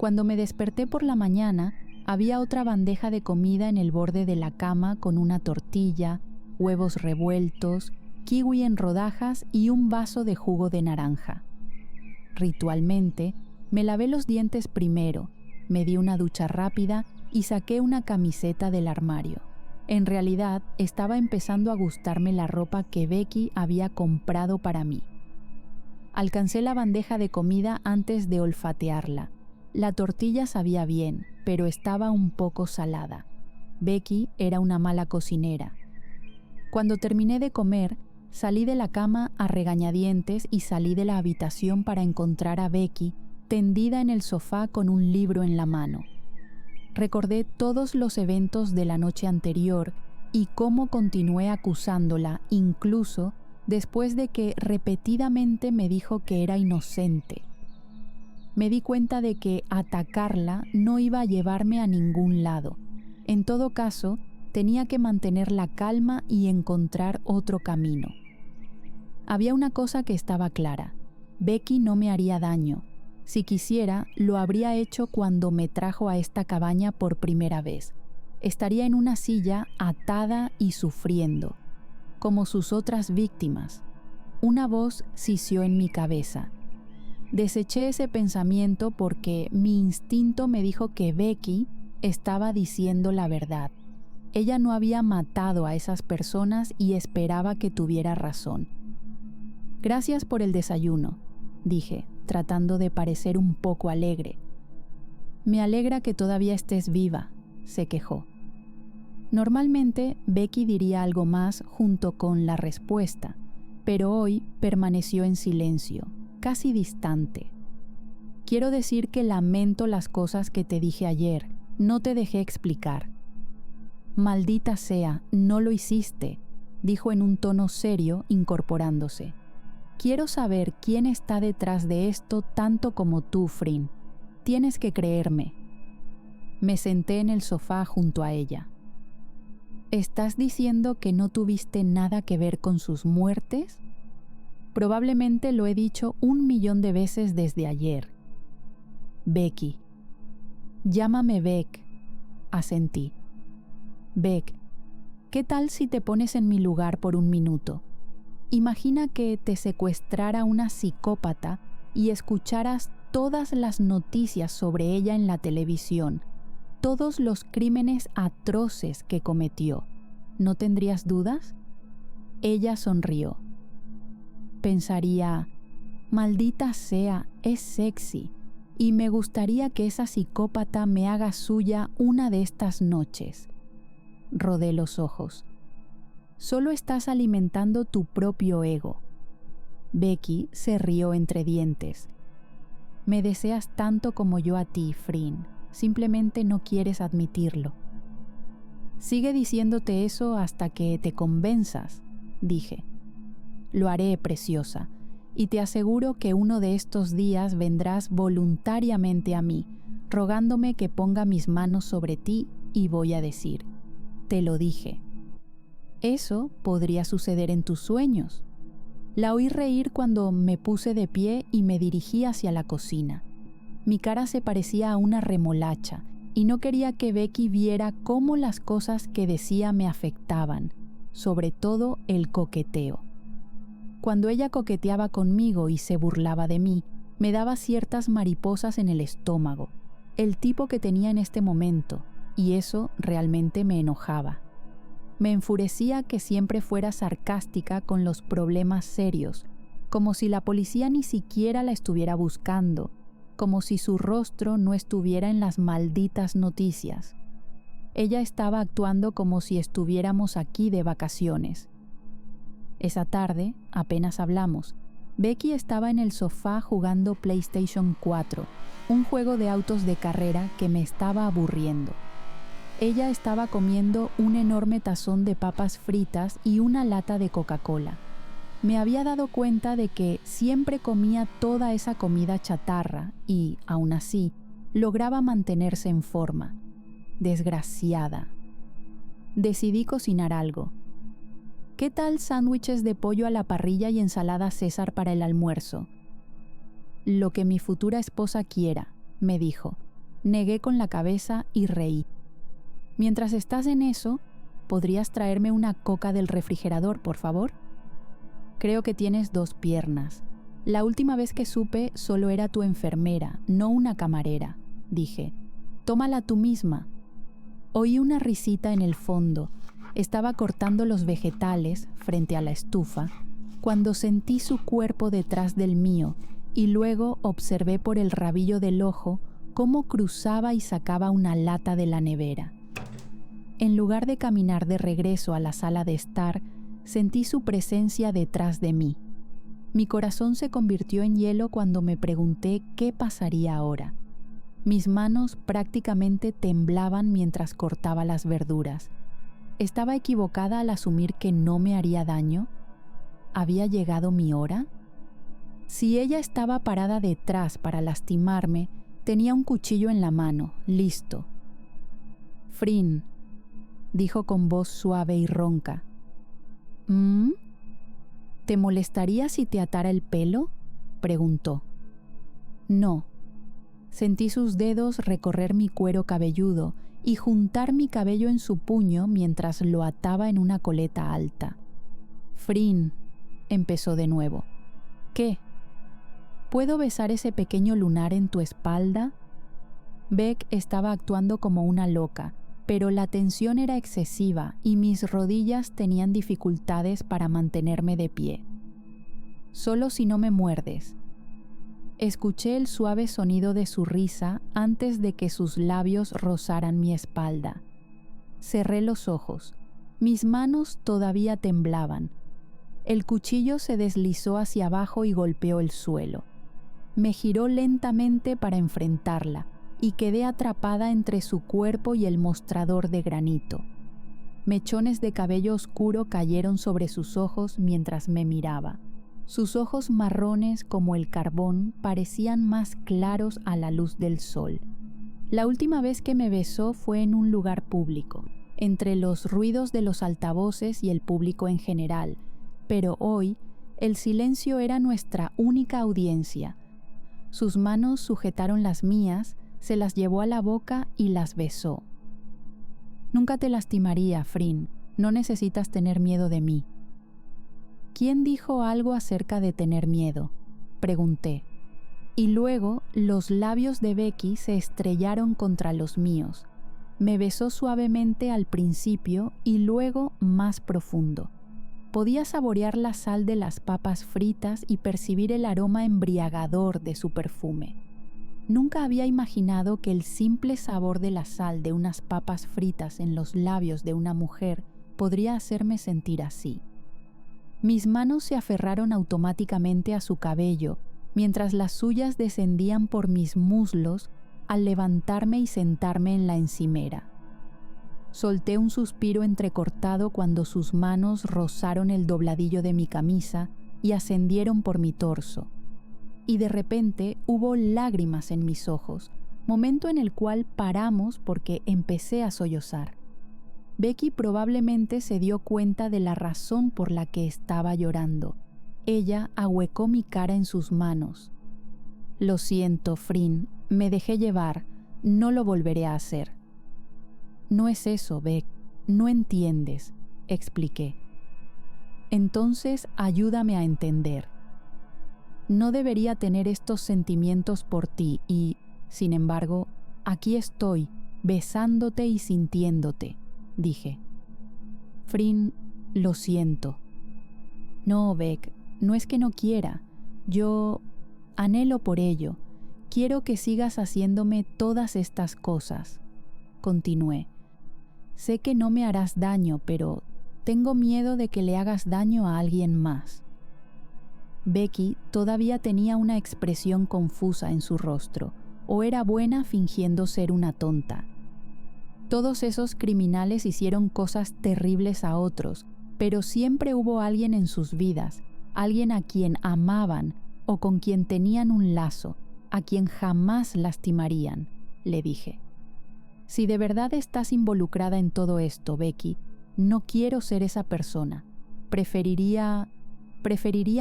Cuando me desperté por la mañana, había otra bandeja de comida en el borde de la cama con una tortilla, huevos revueltos, kiwi en rodajas y un vaso de jugo de naranja. Ritualmente, me lavé los dientes primero, me di una ducha rápida y saqué una camiseta del armario. En realidad, estaba empezando a gustarme la ropa que Becky había comprado para mí. Alcancé la bandeja de comida antes de olfatearla. La tortilla sabía bien, pero estaba un poco salada. Becky era una mala cocinera. Cuando terminé de comer, salí de la cama a regañadientes y salí de la habitación para encontrar a Becky tendida en el sofá con un libro en la mano. Recordé todos los eventos de la noche anterior y cómo continué acusándola, incluso después de que repetidamente me dijo que era inocente. Me di cuenta de que atacarla no iba a llevarme a ningún lado. En todo caso, tenía que mantener la calma y encontrar otro camino. Había una cosa que estaba clara: Becky no me haría daño. Si quisiera, lo habría hecho cuando me trajo a esta cabaña por primera vez. Estaría en una silla atada y sufriendo, como sus otras víctimas. Una voz sisió en mi cabeza. Deseché ese pensamiento porque mi instinto me dijo que Becky estaba diciendo la verdad. Ella no había matado a esas personas y esperaba que tuviera razón. «Gracias por el desayuno», dije, tratando de parecer un poco alegre. «Me alegra que todavía estés viva», se quejó. Normalmente Becky diría algo más junto con la respuesta, pero hoy permaneció en silencio, casi distante. «Quiero decir que lamento las cosas que te dije ayer. No te dejé explicar». «Maldita sea, no lo hiciste», dijo en un tono serio, incorporándose. «Quiero saber quién está detrás de esto tanto como tú, Frin. Tienes que creerme». Me senté en el sofá junto a ella. «¿Estás diciendo que no tuviste nada que ver con sus muertes?» «Probablemente lo he dicho 1.000.000 de veces desde ayer». «Becky». «Llámame Beck», asentí. «Beck, ¿qué tal si te pones en mi lugar por un minuto? Imagina que te secuestrara una psicópata y escucharas todas las noticias sobre ella en la televisión, todos los crímenes atroces que cometió. ¿No tendrías dudas?» Ella sonrió. Pensaría: «Maldita sea, es sexy, y me gustaría que esa psicópata me haga suya una de estas noches». Rodé los ojos. «Solo estás alimentando tu propio ego». Becky se rió entre dientes. «Me deseas tanto como yo a ti, Frin. Simplemente no quieres admitirlo». «Sigue diciéndote eso hasta que te convenzas», dije. «Lo haré, preciosa, y te aseguro que uno de estos días vendrás voluntariamente a mí, rogándome que ponga mis manos sobre ti y voy a decir: te lo dije». «Eso podría suceder en tus sueños». La oí reír cuando me puse de pie y me dirigí hacia la cocina. Mi cara se parecía a una remolacha y no quería que Becky viera cómo las cosas que decía me afectaban, sobre todo el coqueteo. Cuando ella coqueteaba conmigo y se burlaba de mí, me daba ciertas mariposas en el estómago, el tipo que tenía en este momento, y eso realmente me enojaba. Me enfurecía que siempre fuera sarcástica con los problemas serios, como si la policía ni siquiera la estuviera buscando, como si su rostro no estuviera en las malditas noticias. Ella estaba actuando como si estuviéramos aquí de vacaciones. Esa tarde, apenas hablamos, Becky estaba en el sofá jugando PlayStation 4, un juego de autos de carrera que me estaba aburriendo. Ella estaba comiendo un enorme tazón de papas fritas y una lata de Coca-Cola. Me había dado cuenta de que siempre comía toda esa comida chatarra y, aún así, lograba mantenerse en forma. Desgraciada. Decidí cocinar algo. ¿Qué tal sándwiches de pollo a la parrilla y ensalada César para el almuerzo? «Lo que mi futura esposa quiera», me dijo. Negué con la cabeza y reí. Mientras estás en eso, ¿podrías traerme una coca del refrigerador, por favor? Creo que tienes 2 piernas. La última vez que supe solo era tu enfermera, no una camarera, dije. Tómala tú misma. Oí una risita en el fondo. Estaba cortando los vegetales frente a la estufa cuando sentí su cuerpo detrás del mío y luego observé por el rabillo del ojo cómo cruzaba y sacaba una lata de la nevera. En lugar de caminar de regreso a la sala de estar, sentí su presencia detrás de mí. Mi corazón se convirtió en hielo cuando me pregunté qué pasaría ahora. Mis manos prácticamente temblaban mientras cortaba las verduras. ¿Estaba equivocada al asumir que no me haría daño? ¿Había llegado mi hora? Si ella estaba parada detrás para lastimarme, tenía un cuchillo en la mano, listo. «Frin», dijo con voz suave y ronca. «¿Te molestaría si te atara el pelo?», preguntó. «No». Sentí sus dedos recorrer mi cuero cabelludo y juntar mi cabello en su puño mientras lo ataba en una coleta alta. «Frin», empezó de nuevo. «¿Qué? ¿Puedo besar ese pequeño lunar en tu espalda?» Beck estaba actuando como una loca, pero la tensión era excesiva y mis rodillas tenían dificultades para mantenerme de pie. «Solo si no me muerdes». Escuché el suave sonido de su risa antes de que sus labios rozaran mi espalda. Cerré los ojos. Mis manos todavía temblaban. El cuchillo se deslizó hacia abajo y golpeó el suelo. Me giró lentamente para enfrentarla y quedé atrapada entre su cuerpo y el mostrador de granito. Mechones de cabello oscuro cayeron sobre sus ojos mientras me miraba. Sus ojos marrones como el carbón parecían más claros a la luz del sol. La última vez que me besó fue en un lugar público, entre los ruidos de los altavoces y el público en general, pero hoy el silencio era nuestra única audiencia. Sus manos sujetaron las mías, se las llevó a la boca y las besó. «Nunca te lastimaría, Frin. No necesitas tener miedo de mí». «¿Quién dijo algo acerca de tener miedo?», pregunté. Y luego los labios de Becky se estrellaron contra los míos. Me besó suavemente al principio y luego más profundo. Podía saborear la sal de las papas fritas y percibir el aroma embriagador de su perfume. Nunca había imaginado que el simple sabor de la sal de unas papas fritas en los labios de una mujer podría hacerme sentir así. Mis manos se aferraron automáticamente a su cabello, mientras las suyas descendían por mis muslos al levantarme y sentarme en la encimera. Solté un suspiro entrecortado cuando sus manos rozaron el dobladillo de mi camisa y ascendieron por mi torso. Y de repente hubo lágrimas en mis ojos, momento en el cual paramos porque empecé a sollozar. Becky probablemente se dio cuenta de la razón por la que estaba llorando. Ella ahuecó mi cara en sus manos. «Lo siento, Frin, me dejé llevar, no lo volveré a hacer». «No es eso, Beck, no entiendes», expliqué. «Entonces ayúdame a entender. No debería tener estos sentimientos por ti y, sin embargo, aquí estoy, besándote y sintiéndote», dije. «Frin, lo siento». «No, Beck, no es que no quiera. Yo anhelo por ello. Quiero que sigas haciéndome todas estas cosas», continué. «Sé que no me harás daño, pero tengo miedo de que le hagas daño a alguien más». Becky todavía tenía una expresión confusa en su rostro, o era buena fingiendo ser una tonta. Todos esos criminales hicieron cosas terribles a otros, pero siempre hubo alguien en sus vidas, alguien a quien amaban o con quien tenían un lazo, a quien jamás lastimarían, le dije. «Si de verdad estás involucrada en todo esto, Becky, no quiero ser esa persona. Preferiría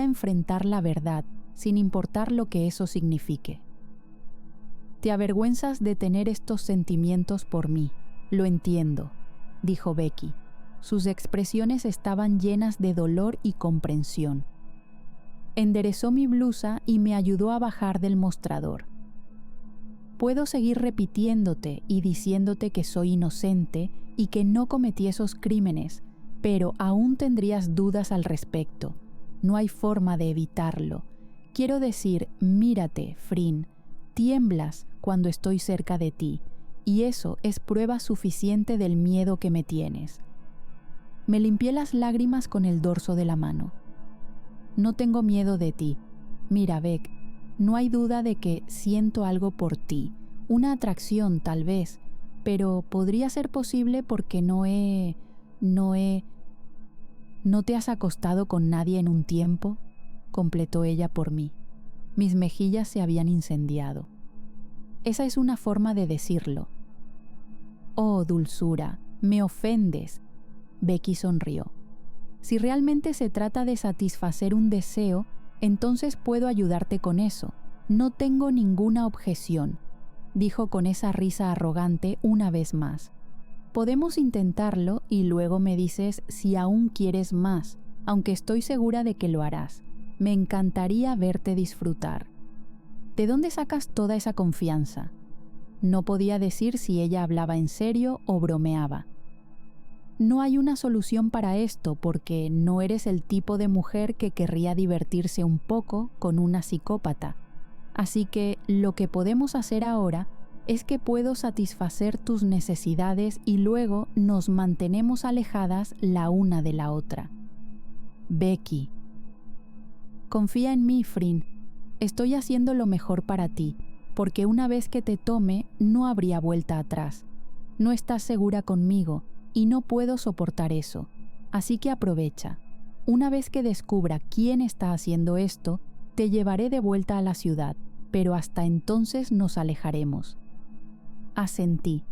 enfrentar la verdad, sin importar lo que eso signifique». Te avergüenzas de tener estos sentimientos por mí. Lo entiendo, dijo Becky. Sus expresiones estaban llenas de dolor y comprensión. Enderezó mi blusa y me ayudó a bajar del mostrador. Puedo seguir repitiéndote y diciéndote que soy inocente y que no cometí esos crímenes, pero aún tendrías dudas al respecto. No hay forma de evitarlo. Quiero decir, mírate, Frin, tiemblas cuando estoy cerca de ti, y eso es prueba suficiente del miedo que me tienes. Me limpié las lágrimas con el dorso de la mano. No tengo miedo de ti. Mira, Beck, no hay duda de que siento algo por ti, una atracción tal vez, pero podría ser posible porque no te has acostado con nadie en un tiempo, completó ella por mí. Mis mejillas se habían incendiado. Esa es una forma de decirlo. Oh, dulzura, me ofendes. Becky sonrió. Si realmente se trata de satisfacer un deseo, entonces puedo ayudarte con eso. No tengo ninguna objeción, dijo con esa risa arrogante una vez más. Podemos intentarlo y luego me dices si aún quieres más, aunque estoy segura de que lo harás. Me encantaría verte disfrutar. ¿De dónde sacas toda esa confianza? No podía decir si ella hablaba en serio o bromeaba. No hay una solución para esto porque no eres el tipo de mujer que querría divertirse un poco con una psicópata. Así que lo que podemos hacer ahora es que puedo satisfacer tus necesidades y luego nos mantenemos alejadas la una de la otra. Becky. Confía en mí, Frin. Estoy haciendo lo mejor para ti, porque una vez que te tome no habría vuelta atrás. No estás segura conmigo y no puedo soportar eso. Así que aprovecha. Una vez que descubra quién está haciendo esto, te llevaré de vuelta a la ciudad, pero hasta entonces nos alejaremos. Asentí.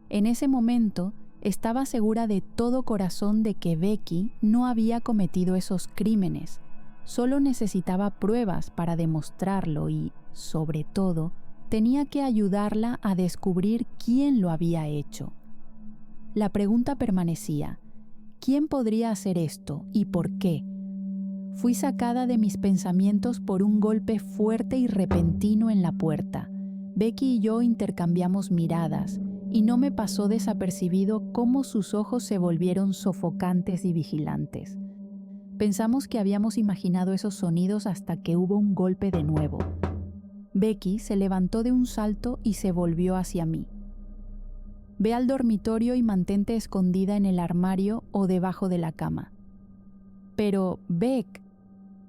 En ese momento, estaba segura de todo corazón de que Becky no había cometido esos crímenes. Solo necesitaba pruebas para demostrarlo y, sobre todo, tenía que ayudarla a descubrir quién lo había hecho. La pregunta permanecía: ¿quién podría hacer esto y por qué? Fui sacada de mis pensamientos por un golpe fuerte y repentino en la puerta. Becky y yo intercambiamos miradas, y no me pasó desapercibido cómo sus ojos se volvieron sofocantes y vigilantes. Pensamos que habíamos imaginado esos sonidos hasta que hubo un golpe de nuevo. Becky se levantó de un salto y se volvió hacia mí. Ve al dormitorio y mantente escondida en el armario o debajo de la cama. Pero, Beck,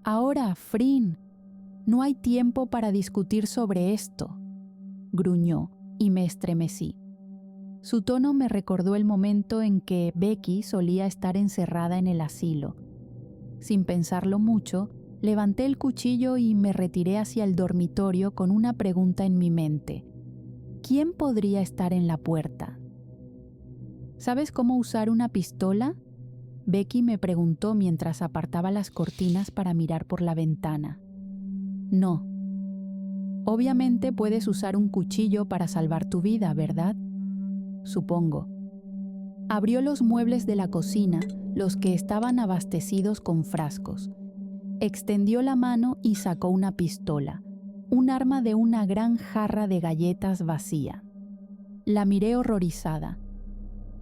ahora, Frin, no hay tiempo para discutir sobre esto, gruñó y me estremecí. Su tono me recordó el momento en que Becky solía estar encerrada en el asilo. Sin pensarlo mucho, levanté el cuchillo y me retiré hacia el dormitorio con una pregunta en mi mente. ¿Quién podría estar en la puerta? ¿Sabes cómo usar una pistola? Becky me preguntó mientras apartaba las cortinas para mirar por la ventana. No. Obviamente puedes usar un cuchillo para salvar tu vida, ¿verdad? Supongo. Abrió los muebles de la cocina, los que estaban abastecidos con frascos. Extendió la mano y sacó una pistola, un arma de una gran jarra de galletas vacía. La miré horrorizada.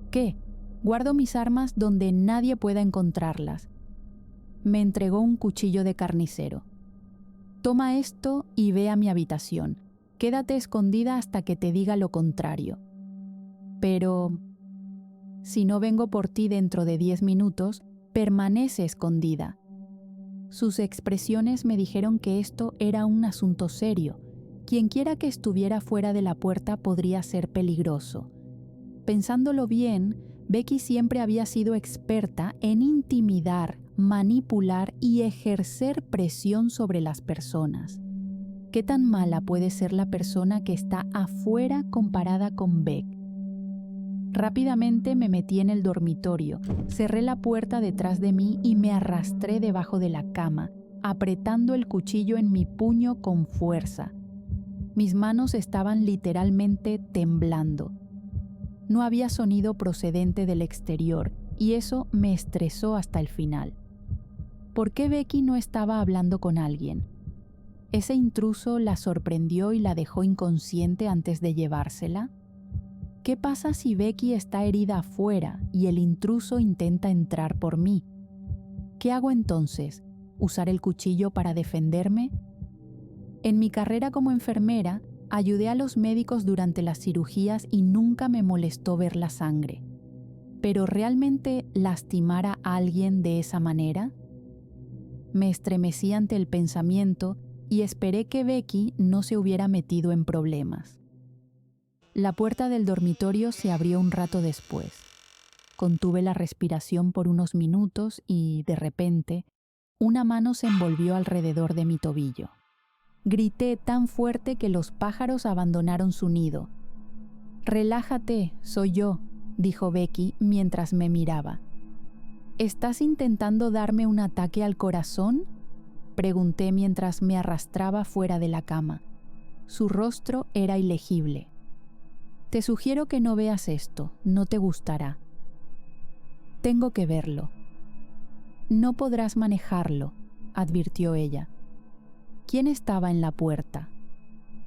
¿Qué? Guardo mis armas donde nadie pueda encontrarlas. Me entregó un cuchillo de carnicero. Toma esto y ve a mi habitación. Quédate escondida hasta que te diga lo contrario. Pero, si no vengo por ti dentro de 10 minutos, permanece escondida. Sus expresiones me dijeron que esto era un asunto serio. Quienquiera que estuviera fuera de la puerta podría ser peligroso. Pensándolo bien, Becky siempre había sido experta en intimidar, manipular y ejercer presión sobre las personas. ¿Qué tan mala puede ser la persona que está afuera comparada con Beck? Rápidamente me metí en el dormitorio, cerré la puerta detrás de mí y me arrastré debajo de la cama, apretando el cuchillo en mi puño con fuerza. Mis manos estaban literalmente temblando. No había sonido procedente del exterior y eso me estresó hasta el final. ¿Por qué Becky no estaba hablando con alguien? ¿Ese intruso la sorprendió y la dejó inconsciente antes de llevársela? ¿Qué pasa si Becky está herida afuera y el intruso intenta entrar por mí? ¿Qué hago entonces? ¿Usar el cuchillo para defenderme? En mi carrera como enfermera, ayudé a los médicos durante las cirugías y nunca me molestó ver la sangre. ¿Pero realmente lastimar a alguien de esa manera? Me estremecí ante el pensamiento y esperé que Becky no se hubiera metido en problemas. La puerta del dormitorio se abrió un rato después. Contuve la respiración por unos minutos y, de repente, una mano se envolvió alrededor de mi tobillo. Grité tan fuerte que los pájaros abandonaron su nido. «Relájate, soy yo», dijo Becky mientras me miraba. «¿Estás intentando darme un ataque al corazón?», pregunté mientras me arrastraba fuera de la cama. Su rostro era ilegible. «Te sugiero que no veas esto, no te gustará». «Tengo que verlo». «No podrás manejarlo», advirtió ella. ¿Quién estaba en la puerta?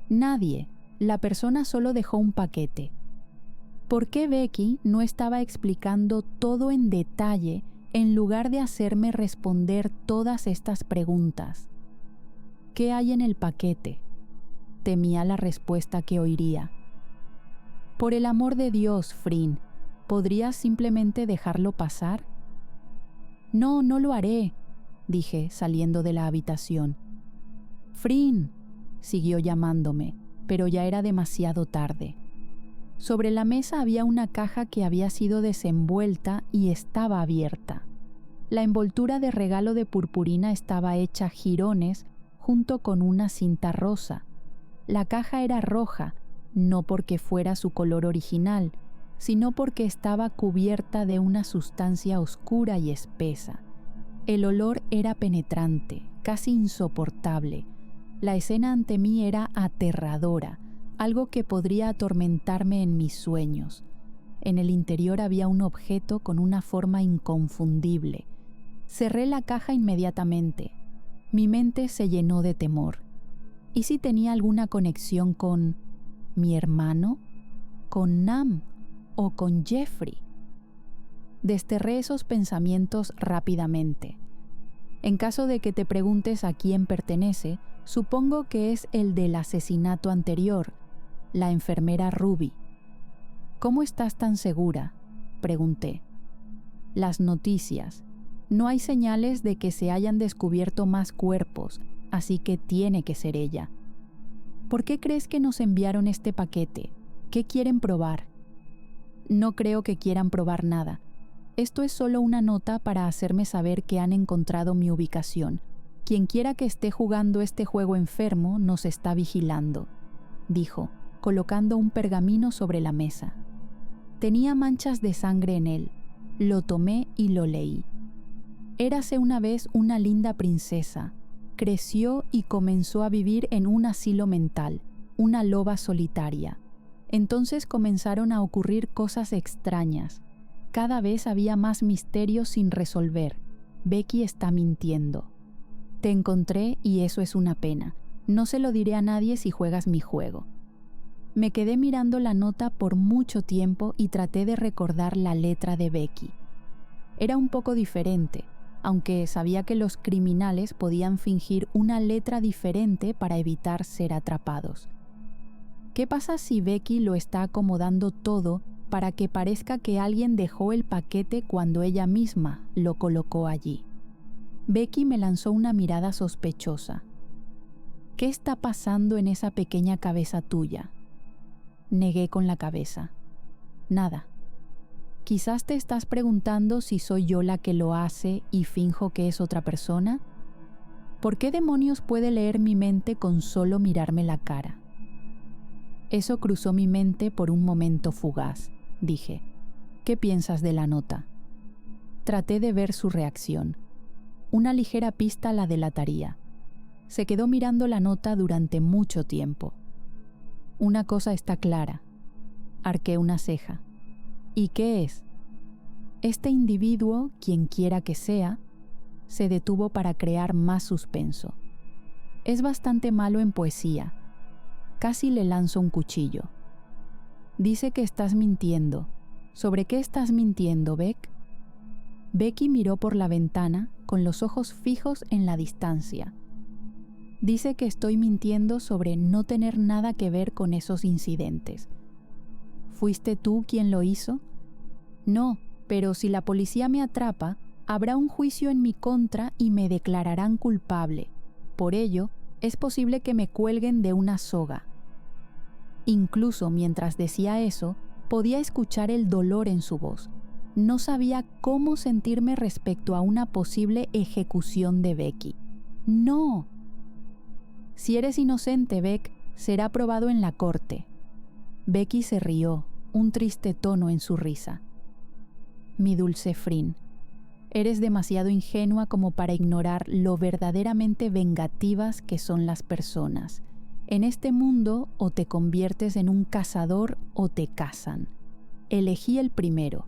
Nadie. La persona solo dejó un paquete. ¿Por qué Becky no estaba explicando todo en detalle en lugar de hacerme responder todas estas preguntas? ¿Qué hay en el paquete? Temía la respuesta que oiría. Por el amor de Dios, Frin, ¿podrías simplemente dejarlo pasar? No, no lo haré, dije saliendo de la habitación. Frin, siguió llamándome, pero ya era demasiado tarde. Sobre la mesa había una caja que había sido desenvuelta y estaba abierta. La envoltura de regalo de purpurina estaba hecha jirones junto con una cinta rosa. La caja era roja, no porque fuera su color original, sino porque estaba cubierta de una sustancia oscura y espesa. El olor era penetrante, casi insoportable. La escena ante mí era aterradora, algo que podría atormentarme en mis sueños. En el interior había un objeto con una forma inconfundible. Cerré la caja inmediatamente. Mi mente se llenó de temor. ¿Y si tenía alguna conexión con mi hermano? ¿Con Nam? ¿O con Jeffrey? Desterré esos pensamientos rápidamente. En caso de que te preguntes a quién pertenece, supongo que es el del asesinato anterior, la enfermera Ruby. ¿Cómo estás tan segura?, pregunté. Las noticias. No hay señales de que se hayan descubierto más cuerpos, así que tiene que ser ella. ¿Por qué crees que nos enviaron este paquete? ¿Qué quieren probar? No creo que quieran probar nada. Esto es solo una nota para hacerme saber que han encontrado mi ubicación. Quienquiera que esté jugando este juego enfermo nos está vigilando, dijo, colocando un pergamino sobre la mesa. Tenía manchas de sangre en él. Lo tomé y lo leí. Érase una vez una linda princesa. Creció y comenzó a vivir en un asilo mental, una loba solitaria. Entonces comenzaron a ocurrir cosas extrañas. Cada vez había más misterios sin resolver. Becky está mintiendo. Te encontré y eso es una pena. No se lo diré a nadie si juegas mi juego. Me quedé mirando la nota por mucho tiempo y traté de recordar la letra de Becky. Era un poco diferente, aunque sabía que los criminales podían fingir una letra diferente para evitar ser atrapados. ¿Qué pasa si Becky lo está acomodando todo para que parezca que alguien dejó el paquete cuando ella misma lo colocó allí? Becky me lanzó una mirada sospechosa. ¿Qué está pasando en esa pequeña cabeza tuya? Negué con la cabeza. Nada. Quizás te estás preguntando si soy yo la que lo hace y finjo que es otra persona. ¿Por qué demonios puede leer mi mente con solo mirarme la cara? Eso cruzó mi mente por un momento fugaz, dije. ¿Qué piensas de la nota? Traté de ver su reacción. Una ligera pista la delataría. Se quedó mirando la nota durante mucho tiempo. Una cosa está clara. Arqué una ceja. ¿Y qué es? Este individuo, quien quiera que sea, se detuvo para crear más suspenso. Es bastante malo en poesía. Casi le lanzo un cuchillo. Dice que estás mintiendo. ¿Sobre qué estás mintiendo, Beck? Becky miró por la ventana con los ojos fijos en la distancia. Dice que estoy mintiendo sobre no tener nada que ver con esos incidentes. ¿Fuiste tú quien lo hizo? No, pero si la policía me atrapa, habrá un juicio en mi contra y me declararán culpable. Por ello, es posible que me cuelguen de una soga. Incluso mientras decía eso, podía escuchar el dolor en su voz. No sabía cómo sentirme respecto a una posible ejecución de Becky. ¡No! Si eres inocente, Beck, será probado en la corte. Becky se rió, un triste tono en su risa. Mi dulce Frin, eres demasiado ingenua como para ignorar lo verdaderamente vengativas que son las personas. En este mundo o te conviertes en un cazador o te cazan. Elegí el primero.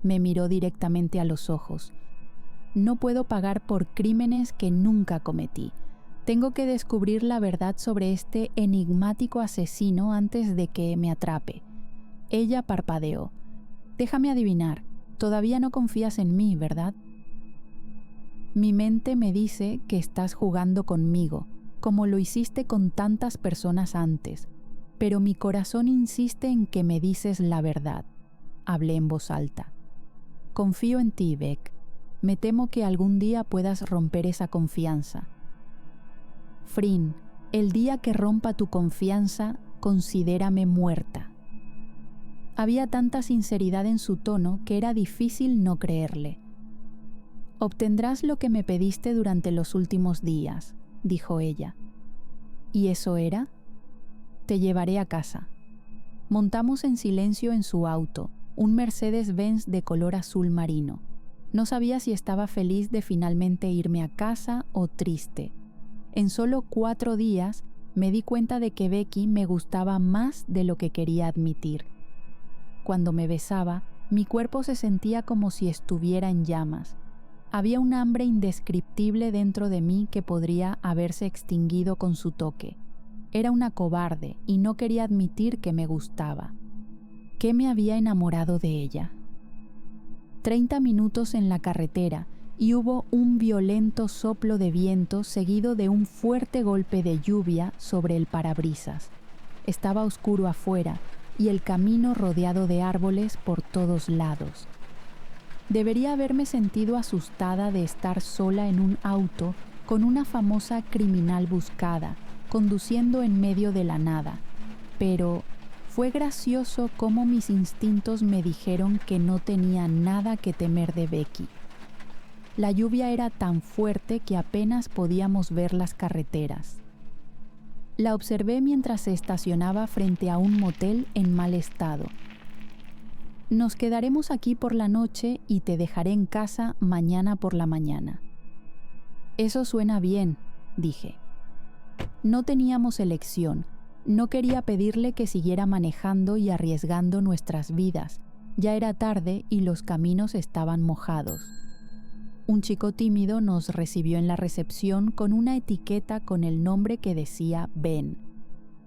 Me miró directamente a los ojos. No puedo pagar por crímenes que nunca cometí. Tengo que descubrir la verdad sobre este enigmático asesino antes de que me atrape. Ella parpadeó. Déjame adivinar, todavía no confías en mí, ¿verdad? Mi mente me dice que estás jugando conmigo, como lo hiciste con tantas personas antes, pero mi corazón insiste en que me dices la verdad. Hablé en voz alta. Confío en ti, Beck. Me temo que algún día puedas romper esa confianza. Frin, el día que rompa tu confianza, considérame muerta. Había tanta sinceridad en su tono que era difícil no creerle. Obtendrás lo que me pediste durante los últimos días, dijo ella. ¿Y eso era? Te llevaré a casa. Montamos en silencio en su auto, un Mercedes-Benz de color azul marino. No sabía si estaba feliz de finalmente irme a casa o triste. En solo 4 días me di cuenta de que Becky me gustaba más de lo que quería admitir. Cuando me besaba, mi cuerpo se sentía como si estuviera en llamas. Había un hambre indescriptible dentro de mí que podría haberse extinguido con su toque. Era una cobarde y no quería admitir que me gustaba. ¿Qué me había enamorado de ella? 30 minutos en la carretera y hubo un violento soplo de viento seguido de un fuerte golpe de lluvia sobre el parabrisas. Estaba oscuro afuera y el camino rodeado de árboles por todos lados. Debería haberme sentido asustada de estar sola en un auto con una famosa criminal buscada, conduciendo en medio de la nada, pero fue gracioso cómo mis instintos me dijeron que no tenía nada que temer de Becky. La lluvia era tan fuerte que apenas podíamos ver las carreteras. La observé mientras se estacionaba frente a un motel en mal estado. Nos quedaremos aquí por la noche y te dejaré en casa mañana por la mañana. Eso suena bien, dije. No teníamos elección. No quería pedirle que siguiera manejando y arriesgando nuestras vidas. Ya era tarde y los caminos estaban mojados. Un chico tímido nos recibió en la recepción con una etiqueta con el nombre que decía Ben.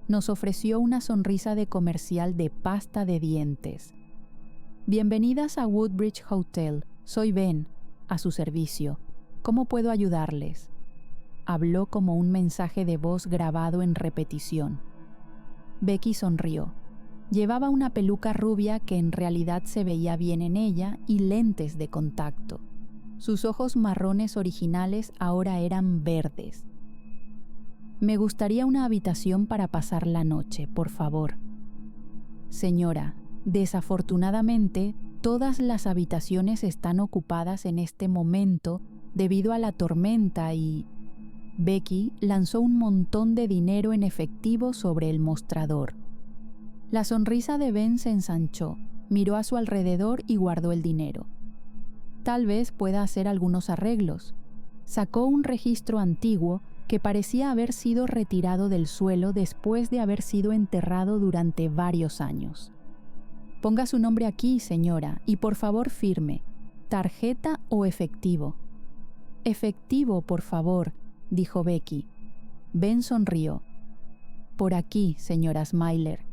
Nos ofreció una sonrisa de comercial de pasta de dientes. Bienvenidas a Woodbridge Hotel. Soy Ben, a su servicio. ¿Cómo puedo ayudarles? Habló como un mensaje de voz grabado en repetición. Becky sonrió. Llevaba una peluca rubia que en realidad se veía bien en ella y lentes de contacto. Sus ojos marrones originales ahora eran verdes. Me gustaría una habitación para pasar la noche, por favor. Señora, desafortunadamente, todas las habitaciones están ocupadas en este momento debido a la tormenta y... Becky lanzó un montón de dinero en efectivo sobre el mostrador. La sonrisa de Ben se ensanchó, miró a su alrededor y guardó el dinero. Tal vez pueda hacer algunos arreglos. Sacó un registro antiguo que parecía haber sido retirado del suelo después de haber sido enterrado durante varios años. «Ponga su nombre aquí, señora, y por favor firme. ¿Tarjeta o efectivo?» «Efectivo, por favor», dijo Becky. Ben sonrió. «Por aquí, señora Smiler»,